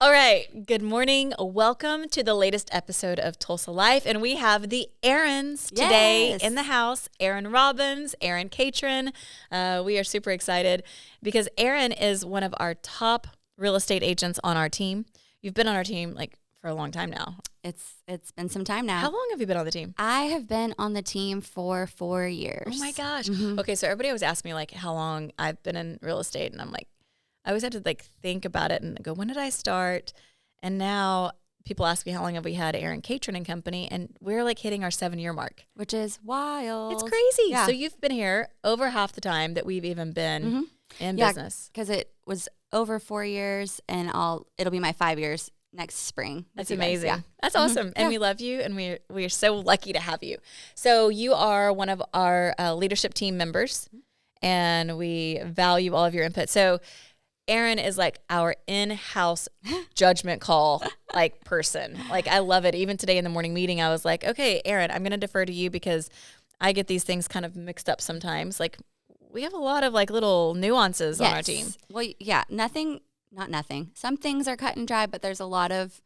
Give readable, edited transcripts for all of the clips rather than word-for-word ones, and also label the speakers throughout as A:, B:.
A: All right. Good morning. Welcome to the latest episode of Tulsa Life. And we have the Erins today in the house. Erin Robbins, Erin Catron. We are super excited because Erin is one of our top real estate agents on our team. You've been on our team for a long time now.
B: It's been some time now.
A: How long have you been on the team?
B: I have been on the team for 4 years.
A: Oh my gosh. Okay, so everybody always asks me how long I've been in real estate, and I'm like, I always had to think about it and go, when did I start? And now people ask me how long have we had Erin Catron and Company, and we're hitting our 7-year mark.
B: Which is wild.
A: It's crazy.
B: Yeah.
A: So you've been here over half the time that we've even been in business.
B: Because it was over 4 years, and it'll be my 5 years next spring.
A: That's amazing.
B: Yeah.
A: That's awesome. And we love you, and we are so lucky to have you. So you are one of our leadership team members, and we value all of your input. So Erin is our in-house judgment call person. I love it. Even today in the morning meeting, I was like, okay, Erin, I'm going to defer to you because I get these things kind of mixed up sometimes. We have a lot of little nuances on our team.
B: Well, yeah, not nothing. Some things are cut and dry, but there's a lot of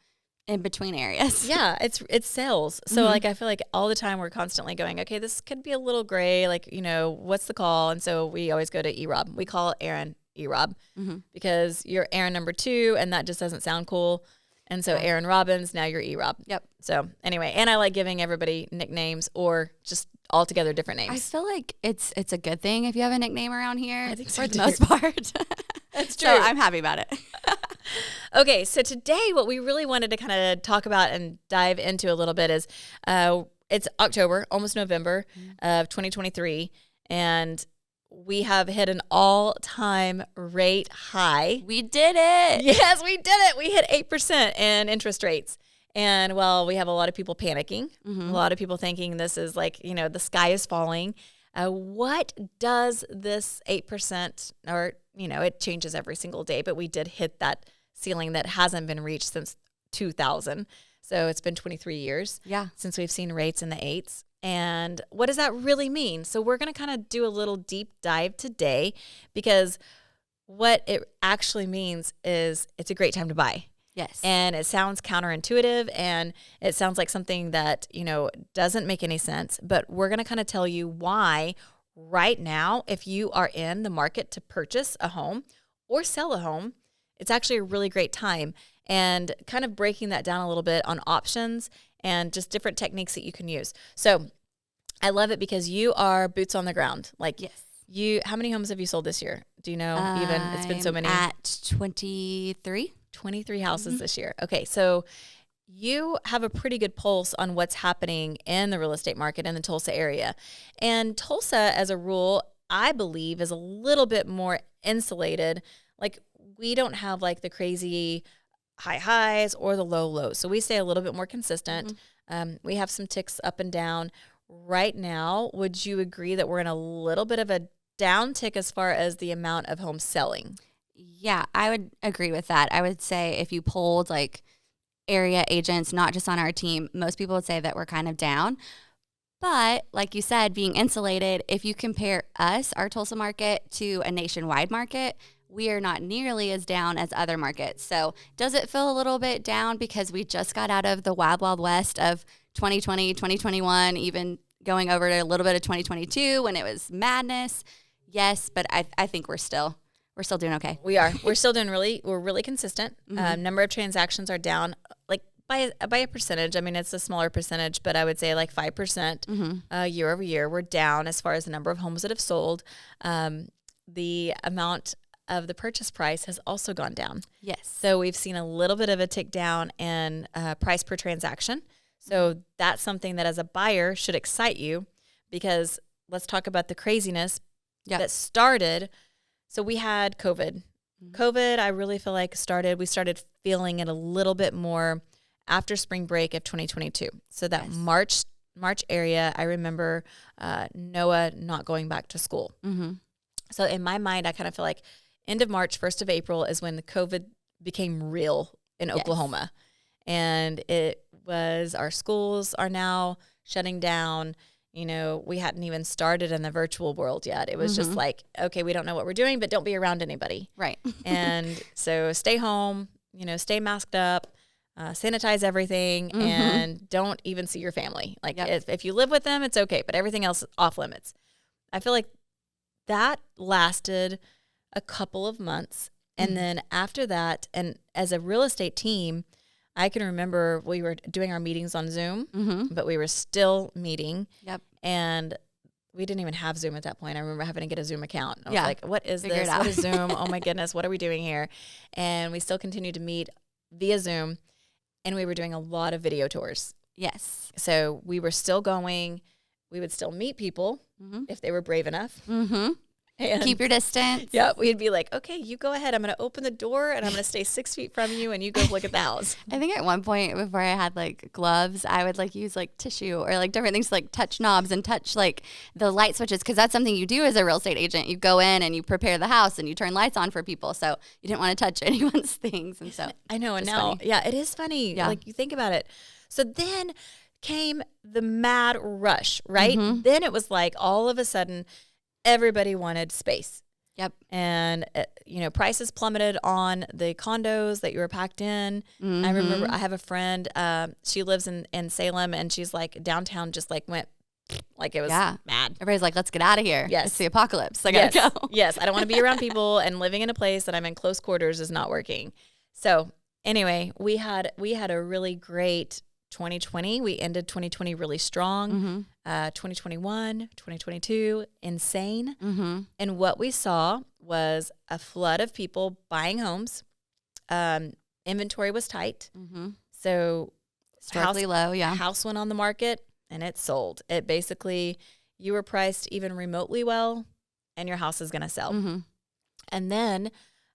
B: in-between areas.
A: Yeah, it's sales. So I feel all the time we're constantly going, okay, this could be a little gray, what's the call? And so we always go to E-Rob. We call Erin E-Rob because you're Erin number 2, and that just doesn't sound cool. And so Erin Robbins, now you're E-Rob.
B: Yep.
A: So anyway, and I like giving everybody nicknames or just altogether different names.
B: I feel like it's a good thing if you have a nickname around here.
A: I think so
B: for the
A: too.
B: most part.
A: That's true.
B: So I'm happy about it.
A: Okay, so today what we really wanted to kind of talk about and dive into a little bit is it's October, almost November of 2023, and we have hit an all-time rate high.
B: We did it.
A: Yes, we did it. We hit 8% in interest rates. And while we have a lot of people panicking, a lot of people thinking this is the sky is falling. What does this 8%, or, it changes every single day, but we did hit that ceiling that hasn't been reached since 2000. So it's been 23 years since we've seen rates in the 8s. And what does that really mean? So we're going to kind of do a little deep dive today because what it actually means is it's a great time to buy.
B: Yes.
A: And it sounds counterintuitive, and it sounds like something that, doesn't make any sense. But we're going to kind of tell you why right now, if you are in the market to purchase a home or sell a home, it's actually a really great time. And kind of breaking that down a little bit on options and just different techniques that you can use. So I love it because you are boots on the ground.
B: Yes.
A: How many homes have you sold this year? Do you know? Even it's been so many.
B: At 23.
A: 23 houses this year. Okay, so you have a pretty good pulse on what's happening in the real estate market in the Tulsa area. And Tulsa, as a rule, I believe is a little bit more insulated. We don't have the crazy high highs or the low lows. So we stay a little bit more consistent. We have some ticks up and down. Right now, would you agree that we're in a little bit of a down tick as far as the amount of homes selling?
B: Yeah, I would agree with that. I would say if you polled area agents, not just on our team, most people would say that we're kind of down. But like you said, being insulated, if you compare our Tulsa market to a nationwide market, we are not nearly as down as other markets. So does it feel a little bit down because we just got out of the wild, wild west of 2020, 2021, even going over to a little bit of 2022 when it was madness? Yes, but I think we're still doing okay.
A: We are. We're still doing we're really consistent. Number of transactions are down by a percentage. I mean, it's a smaller percentage, but I would say 5% year over year. We're down as far as the number of homes that have sold. The amount of the purchase price has also gone down.
B: Yes.
A: So we've seen a little bit of a tick down in price per transaction. So that's something that as a buyer should excite you because let's talk about the craziness that started. So we had COVID. COVID, I really feel we started feeling it a little bit more after spring break of 2022. So that March area, I remember Noah not going back to school. So in my mind, I kind of feel end of March, 1st of April is when the COVID became real in Oklahoma. And it was, our schools are now shutting down. We hadn't even started in the virtual world yet. It was just okay, we don't know what we're doing, but don't be around anybody.
B: Right.
A: And so stay home, stay masked up, sanitize everything, and don't even see your family. Like if you live with them, it's okay, but everything else is off limits. I feel like that lasted a couple of months. And then after that, and as a real estate team, I can remember we were doing our meetings on Zoom, but we were still meeting. Yep. And we didn't even have Zoom at that point. I remember having to get a Zoom account. I was like, what is this? What is Zoom? Oh my goodness, what are we doing here? And we still continued to meet via Zoom, and we were doing a lot of video tours.
B: Yes.
A: So we were still going. We would still meet people if they were brave enough.
B: And keep your distance.
A: Yeah, we'd be like, okay, you go ahead. I'm going to open the door and I'm going to stay 6 feet from you, and you go look at the house.
B: I think at one point before I had like gloves, I would like use like tissue or like different things to like touch knobs and touch like the light switches, because that's something you do as a real estate agent. You go in and you prepare the house and you turn lights on for people. So you didn't want to touch anyone's things. And so
A: I know. And now, it is funny. Yeah. Like you think about it. So then came the mad rush, right? Then it was like all of a sudden everybody wanted space.
B: Yep.
A: And, prices plummeted on the condos that you were packed in. I remember I have a friend, she lives in Salem, and she's like downtown just like went, like it was mad.
B: Everybody's like, let's get out of here.
A: Yes.
B: It's the apocalypse. I gotta go.
A: Yes. I don't want to be around people, and living in a place that I'm in close quarters is not working. So anyway, we had a really great 2020. We ended 2020 really strong. 2021, 2022, insane. And what we saw was a flood of people buying homes. Inventory was tight. So
B: historically low,
A: house went on the market and it sold. It basically, you were priced even remotely well, and your house is going to sell. And then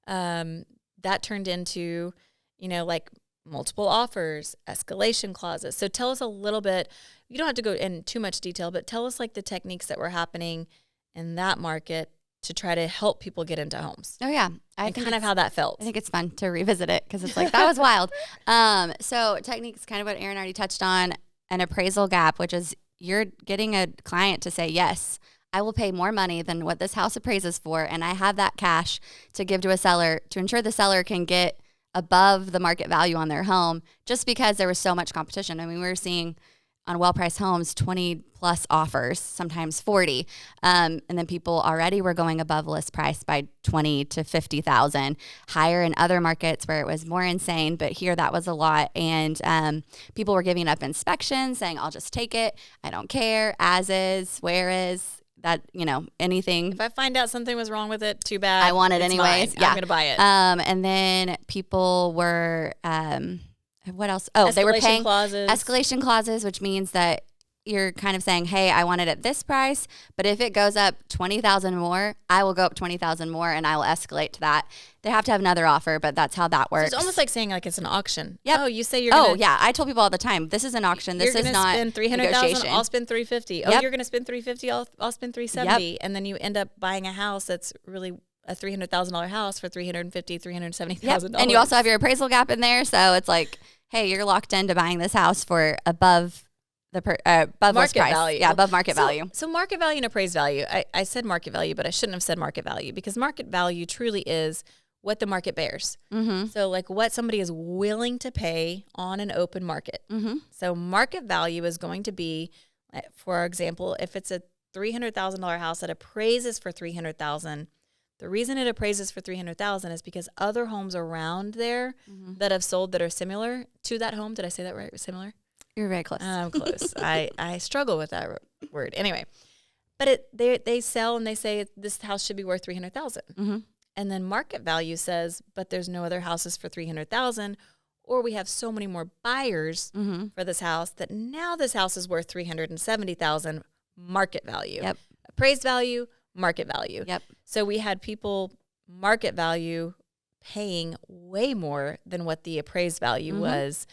A: that turned into, like multiple offers, escalation clauses. So tell us a little bit. You don't have to go in too much detail, but tell us like the techniques that were happening in that market to try to help people get into homes.
B: Oh yeah.
A: I think kind of how that felt.
B: I think it's fun to revisit it, because it's like, that was wild. So techniques, kind of what Erin already touched on, an appraisal gap, which is you're getting a client to say, yes, I will pay more money than what this house appraises for, and I have that cash to give to a seller to ensure the seller can get above the market value on their home, just because there was so much competition. I mean, we were seeing on well-priced homes 20 plus offers, sometimes 40. And then people already were going above list price by 20 to 50,000, higher in other markets where it was more insane, but here that was a lot. And people were giving up inspections, saying, I'll just take it. I don't care. As is, where is. That, anything.
A: If I find out something was wrong with it, too bad.
B: I want it anyways.
A: Yeah. I'm going to buy it.
B: And then people were, what else? Oh, they were paying escalation clauses, which means that you're kind of saying, hey, I want it at this price, but if it goes up 20,000 more, I will go up 20,000 more, and I will escalate to that. They have to have another offer, but that's how that works.
A: So it's almost like saying like it's an auction.
B: Yep.
A: Oh, you say you're gonna,
B: yeah. I told people all the time, this is an auction. This is not
A: spend $300,000. I'll spend $350,000. Oh, you're going to spend $350,000. I'll spend $370,000. Yep. And then you end up buying a house that's really a $300,000 house for $350,000, $370,000.
B: Yep. And you also have your appraisal gap in there, so it's like, hey, you're locked into buying this house for above above
A: market value.
B: Yeah, above market value.
A: So market value and appraised value. I said market value, but I shouldn't have said market value, because market value truly is what the market bears. So like what somebody is willing to pay on an open market. So market value is going to be, for example, if it's a $300,000 house that appraises for $300,000, the reason it appraises for $300,000 is because other homes around there that have sold that are similar to that home. Did I say that right? Similar?
B: You're very close.
A: I'm close. I struggle with that word. Anyway, but they sell and they say this house should be worth $300,000. And then market value says, but there's no other houses for $300,000, or we have so many more buyers for this house that now this house is worth $370,000 market value.
B: Yep.
A: Appraised value, market value.
B: Yep.
A: So we had people market value paying way more than what the appraised value was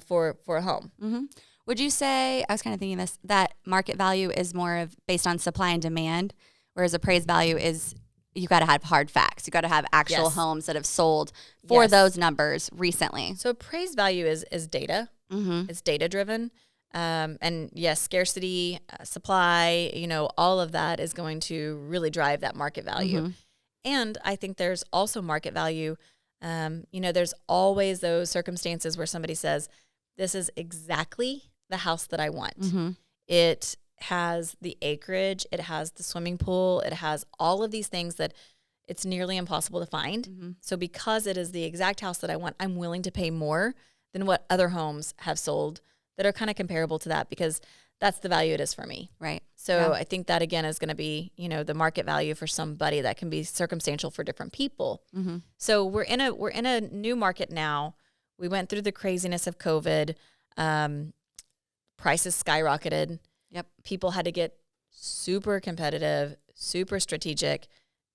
A: for a home.
B: Would you say, I was kind of thinking this, that market value is more of based on supply and demand, whereas appraised value is you got to have hard facts. You got to have actual homes that have sold for those numbers recently.
A: So appraised value is data. It's data driven. And yes, scarcity, supply, all of that is going to really drive that market value. And I think there's also market value There's always those circumstances where somebody says, this is exactly the house that I want.
B: Mm-hmm.
A: It has the acreage, it has the swimming pool, it has all of these things that it's nearly impossible to find.
B: Mm-hmm.
A: So because it is the exact house that I want, I'm willing to pay more than what other homes have sold that are kind of comparable to that, because that's the value it is for me.
B: Right.
A: So I think that, again, is going to be, the market value for somebody. That can be circumstantial for different people.
B: Mm-hmm.
A: So we're in a new market now. We went through the craziness of COVID. Prices skyrocketed.
B: Yep.
A: People had to get super competitive, super strategic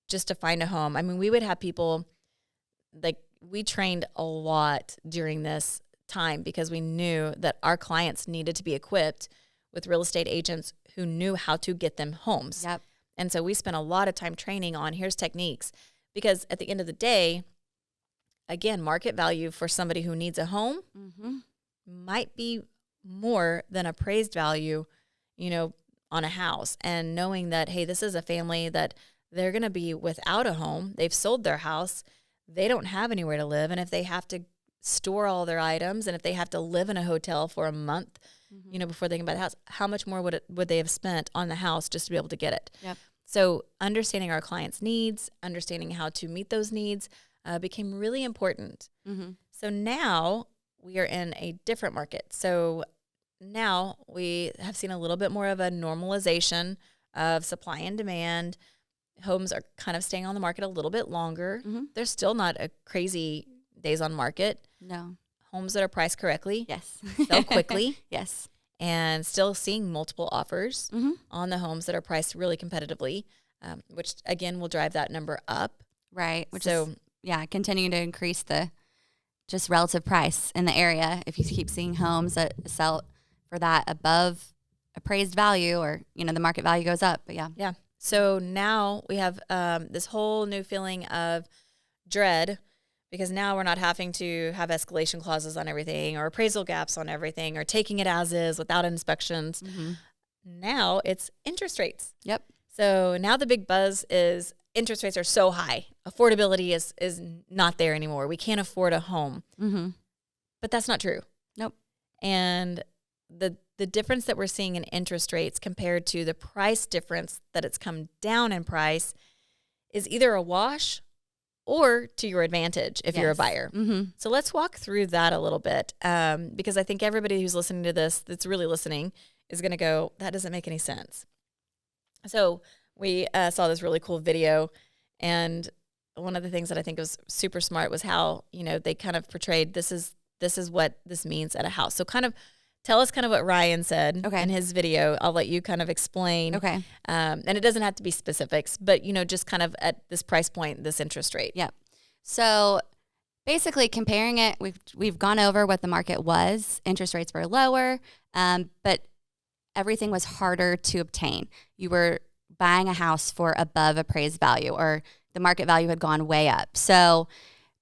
A: just to find a home. I mean, we would have people, like, we trained a lot during this time because we knew that our clients needed to be equipped with real estate agents who knew how to get them homes.
B: Yep.
A: And so we spent a lot of time training on here's techniques, because at the end of the day, again, market value for somebody who needs a home
B: Mm-hmm.
A: might be more than appraised value, on a house. And knowing that, hey, this is a family that they're going to be without a home. They've sold their house. They don't have anywhere to live. And if they have to store all their items, and if they have to live in a hotel for a month,
B: Mm-hmm.
A: before they can buy the house, how much more would they have spent on the house just to be able to get it?
B: Yep.
A: So understanding our clients' needs, understanding how to meet those needs became really important.
B: Mm-hmm.
A: So now we are in a different market. So now we have seen a little bit more of a normalization of supply and demand. Homes are kind of staying on the market a little bit longer.
B: Mm-hmm.
A: There's still not a crazy days on market.
B: No.
A: Homes that are priced correctly,
B: Yes.
A: sell quickly,
B: Yes.
A: and still seeing multiple offers
B: Mm-hmm.
A: on the homes that are priced really competitively, which again will drive that number up.
B: Right. Which
A: So
B: is, continuing to increase the just relative price in the area. If you keep seeing homes that sell for that above appraised value, or, the market value goes up. But
A: yeah. So now we have this whole new feeling of dread, because now we're not having to have escalation clauses on everything or appraisal gaps on everything or taking it as is without inspections.
B: Mm-hmm.
A: Now it's interest rates.
B: Yep.
A: So now the big buzz is interest rates are so high. Affordability is not there anymore. We can't afford a home.
B: Mm-hmm.
A: But that's not true.
B: Nope.
A: And the difference that we're seeing in interest rates compared to the price difference that it's come down in price is either a wash or to your advantage if you're a buyer.
B: Mm-hmm.
A: So let's walk through that a little bit, because I think everybody who's listening to this, that's really listening, is going to go, that doesn't make any sense. So we saw this really cool video, and one of the things that I think was super smart was how, they kind of portrayed this is what this means at a house. So kind of tell us kind of what Ryan said in his video. I'll let you kind of explain.
B: Okay.
A: And it doesn't have to be specifics, but, just kind of at this price point, this interest rate.
B: Yep. So basically comparing it, we've gone over what the market was. Interest rates were lower, but everything was harder to obtain. You were buying a house for above appraised value, or the market value had gone way up. So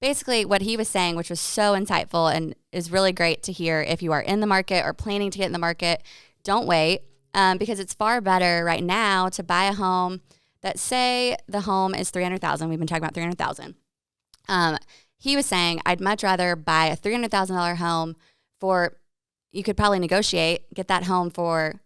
B: basically what he was saying, which was so insightful and is really great to hear if you are in the market or planning to get in the market, don't wait, because it's far better right now to buy a home that, say the home is $300,000. We've been talking about $300,000. He was saying, I'd much rather buy a $300,000 home for, you could probably negotiate, get that home for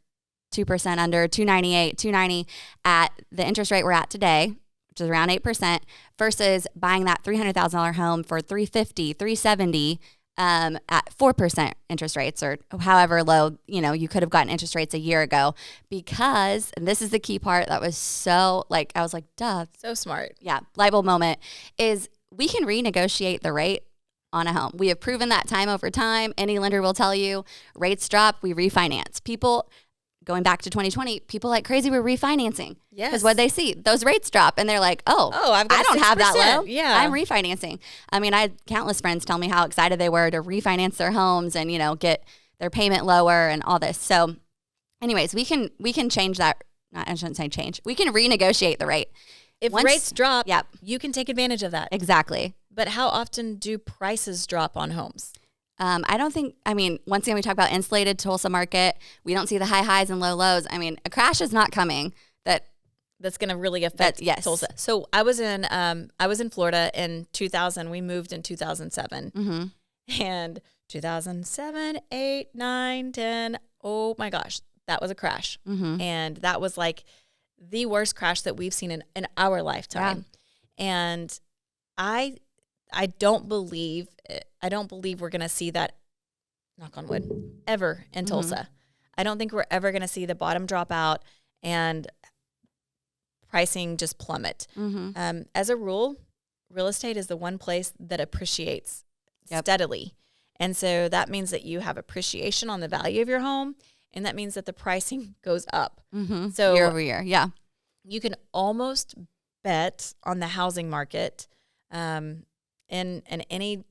B: 2% under, 298, 290 at the interest rate we're at today, which is around 8%, versus buying that $300,000 home for 350, 370 at 4% interest rates, or however low, you could have gotten interest rates a year ago. Because, and this is the key part that was so, I was like, duh.
A: So smart.
B: Yeah, light bulb moment, is we can renegotiate the rate on a home. We have proven that time over time. Any lender will tell you, rates drop, we refinance. People, going back to 2020, people like crazy were refinancing.
A: Yes.
B: Because what they see, those rates drop, and they're like, I don't have that low.
A: Yeah.
B: I'm refinancing. I mean, I had countless friends tell me how excited they were to refinance their homes and, get their payment lower and all this. So anyways, we can change that. I shouldn't say change. We can renegotiate the rate.
A: If rates drop,
B: yep,
A: you can take advantage of that.
B: Exactly.
A: But how often do prices drop on homes?
B: Once again, we talk about insulated Tulsa market. We don't see the high highs and low lows. I mean, a crash is not coming that
A: that's going to really affect Tulsa. So I was in Florida in 2000. We moved in 2007. Mm-hmm. And 2007, 8, 9, 10. Oh my gosh, that was a crash. Mm-hmm. And that was like the worst crash that we've seen in our lifetime. Yeah. And I don't believe we're going to see that, knock on wood, ever in mm-hmm. Tulsa. I don't think we're ever going to see the bottom drop out and pricing just plummet. Mm-hmm. As a rule, real estate is the one place that appreciates steadily. And so that means that you have appreciation on the value of your home, and that means that the pricing goes up. Mm-hmm. So
B: year over year, yeah.
A: You can almost bet on the housing market in any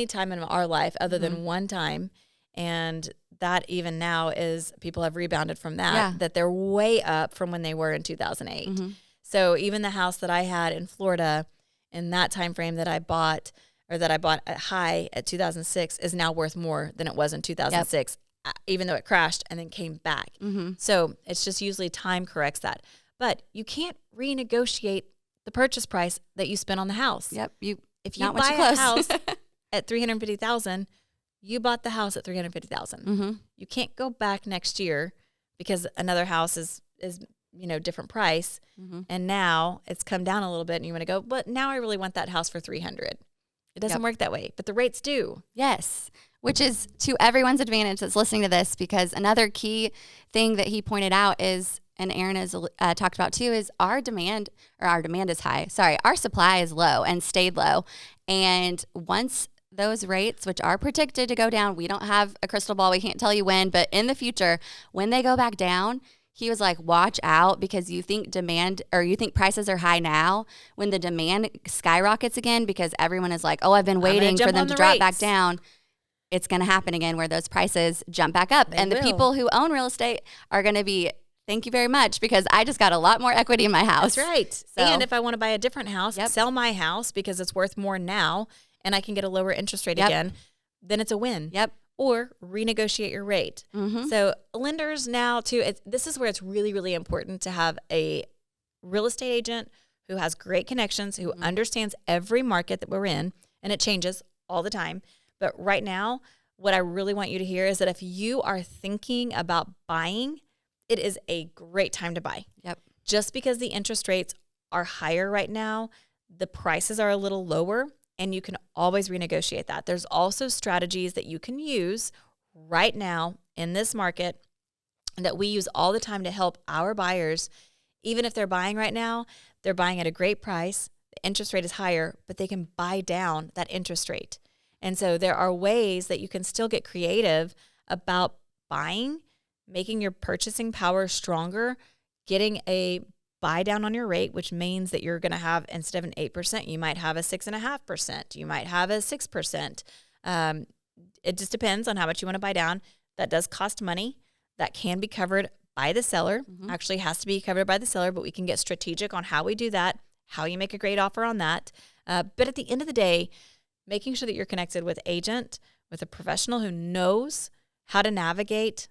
A: time in our life other mm-hmm. than one time. And that even now is, people have rebounded from that, that they're way up from when they were in 2008. Mm-hmm. So even the house that I had in Florida in that time frame that I bought at high at 2006 is now worth more than it was in 2006, even though it crashed and then came back. Mm-hmm. So it's just usually time corrects that. But you can't renegotiate the purchase price that you spent on the house.
B: Yep.
A: If you buy a house at $350,000, you bought the house at $350,000. Mm-hmm. You can't go back next year because another house is different price, mm-hmm. and now it's come down a little bit, and you want to go, but now I really want that house for $300,000. It doesn't work that way, but the rates do.
B: Yes, which is to everyone's advantage that's listening to this, because another key thing that he pointed out is, and Erin has talked about too, is our demand is high. Sorry, our supply is low and stayed low. And once those rates, which are predicted to go down, we don't have a crystal ball, we can't tell you when, but in the future, when they go back down, he was like, watch out, because you think prices are high now. When the demand skyrockets again, because everyone is like, oh, I've been waiting for them to drop back down, it's going to happen again where those prices jump back up. And the people who own real estate are going to be, thank you very much, because I just got a lot more equity in my house.
A: That's right. So, and if I want to buy a different house, sell my house because it's worth more now and I can get a lower interest rate again, then it's a win.
B: Yep.
A: Or renegotiate your rate. Mm-hmm. So lenders now too, this is where it's really, really important to have a real estate agent who has great connections, who mm-hmm. understands every market that we're in, and it changes all the time. But right now, what I really want you to hear is that if you are thinking about buying, it is a great time to buy.
B: Yep.
A: Just because the interest rates are higher right now, the prices are a little lower, and you can always renegotiate that. There's also strategies that you can use right now in this market that we use all the time to help our buyers. Even if they're buying right now, they're buying at a great price. The interest rate is higher, but they can buy down that interest rate. And so there are ways that you can still get creative about buying, making your purchasing power stronger, getting a buy down on your rate, which means that you're going to have, instead of an 8%, you might have a 6.5%. You might have a 6%. It just depends on how much you want to buy down. That does cost money. That can be covered by the seller. Mm-hmm. Actually has to be covered by the seller, but we can get strategic on how we do that, how you make a great offer on that. But at the end of the day, making sure that you're connected with agent, with a professional who knows how to navigate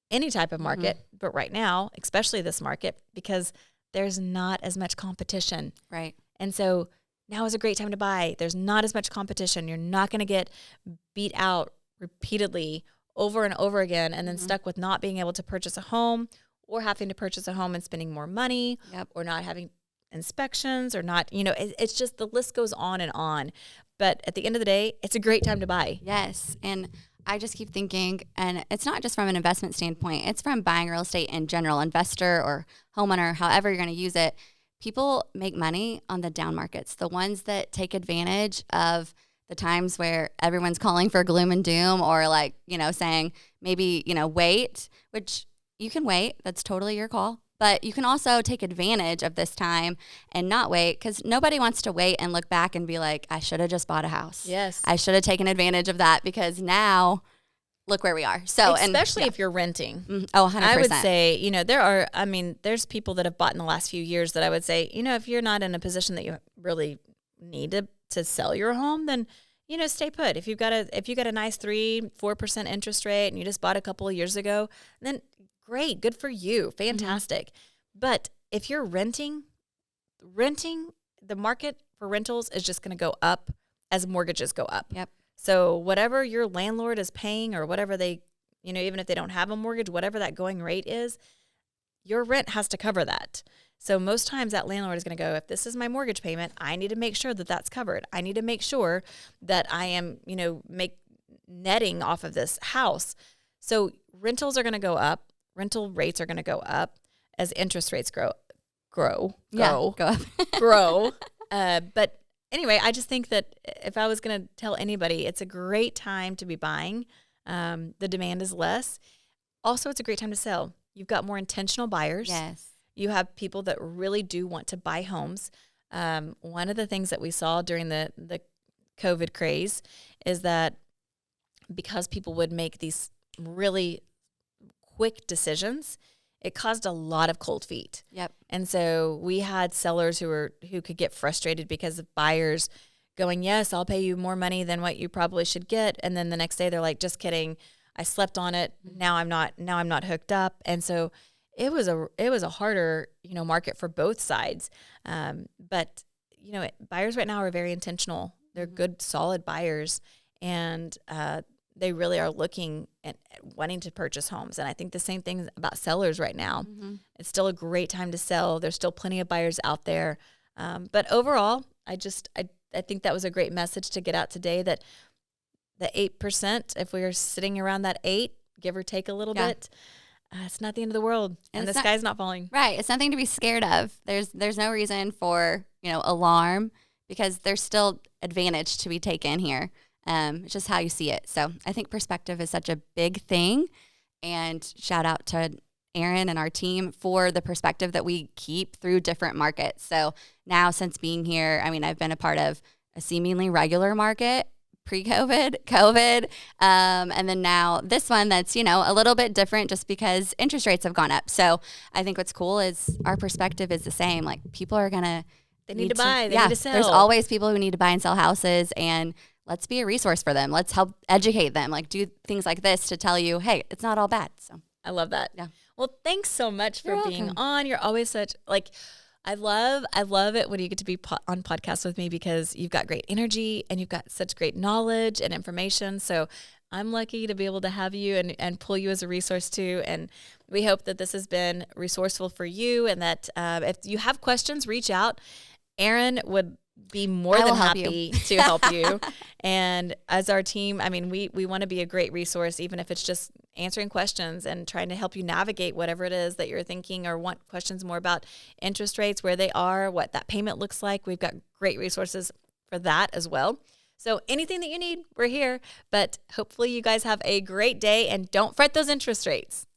A: any type of market, mm-hmm. but right now, especially this market, because there's not as much competition.
B: Right.
A: And so now is a great time to buy. There's not as much competition. You're not going to get beat out repeatedly over and over again and then mm-hmm. stuck with not being able to purchase a home, or having to purchase a home and spending more money, or not having inspections, or not, it's just, the list goes on and on. But at the end of the day, it's a great time to buy.
B: Yes. And I just keep thinking, and it's not just from an investment standpoint, it's from buying real estate in general, investor or homeowner, however you're going to use it. People make money on the down markets, the ones that take advantage of the times where everyone's calling for gloom and doom, or like, saying maybe, wait, which you can wait. That's totally your call. But you can also take advantage of this time and not wait, because nobody wants to wait and look back and be like, I should have just bought a house.
A: Yes.
B: I should have taken advantage of that, because now look where we are. So,
A: especially if you're renting.
B: Oh, 100%.
A: I would say, there's people that have bought in the last few years that I would say, if you're not in a position that you really need to sell your home, then, stay put. If you got a nice 3-4% interest rate and you just bought a couple of years ago, then great, good for you, fantastic. Mm-hmm. But if you're renting, the market for rentals is just going to go up as mortgages go up.
B: Yep.
A: So whatever your landlord is paying or whatever they, even if they don't have a mortgage, whatever that going rate is, your rent has to cover that. So most times that landlord is going to go, if this is my mortgage payment, I need to make sure that that's covered. I need to make sure that I am, netting off of this house. So rentals are going to go up. Rental rates are going to go up as interest rates grow.
B: Go up.
A: Grow. But anyway, I just think that if I was going to tell anybody, it's a great time to be buying. The demand is less. Also, it's a great time to sell. You've got more intentional buyers.
B: Yes.
A: You have people that really do want to buy homes. One of the things that we saw during the COVID craze is that because people would make these really quick decisions, it caused a lot of cold feet.
B: Yep.
A: And so we had sellers who could get frustrated because of buyers going, yes, I'll pay you more money than what you probably should get. And then the next day they're like, just kidding. I slept on it. Now I'm not hooked up. And so it was a harder, market for both sides. But buyers right now are very intentional. They're good, solid buyers. And, they really are looking at wanting to purchase homes. And I think the same thing about sellers right now. Mm-hmm. It's still a great time to sell. There's still plenty of buyers out there. But overall, I think that was a great message to get out today, that the 8%, if we are sitting around that 8, give or take a little bit, it's not the end of the world. And the sky's not falling.
B: Right. It's nothing to be scared of. There's no reason for, alarm, because there's still advantage to be taken here. It's just how you see it. So I think perspective is such a big thing, and shout out to Erin and our team for the perspective that we keep through different markets. So now, since being here, I've been a part of a seemingly regular market, pre-COVID, COVID, and then now this one that's, a little bit different just because interest rates have gone up. So I think what's cool is our perspective is the same. Like, people are going to,
A: they need to buy, they need to sell.
B: There's always people who need to buy and sell houses, and let's be a resource for them. Let's help educate them, like do things like this to tell you, hey, it's not all bad. So
A: I love that.
B: Yeah.
A: Well, thanks so much for being
B: welcome.
A: on. You're always such, I love it when you get to be on podcasts with me, because you've got great energy and you've got such great knowledge and information. So I'm lucky to be able to have you and pull you as a resource too. And we hope that this has been resourceful for you, and that if you have questions, reach out. Erin would be more than happy to help you. And as our team, we want to be a great resource, even if it's just answering questions and trying to help you navigate whatever it is that you're thinking or want questions more about interest rates, where they are, what that payment looks like. We've got great resources for that as well. So anything that you need, we're here. But hopefully you guys have a great day, and don't fret those interest rates.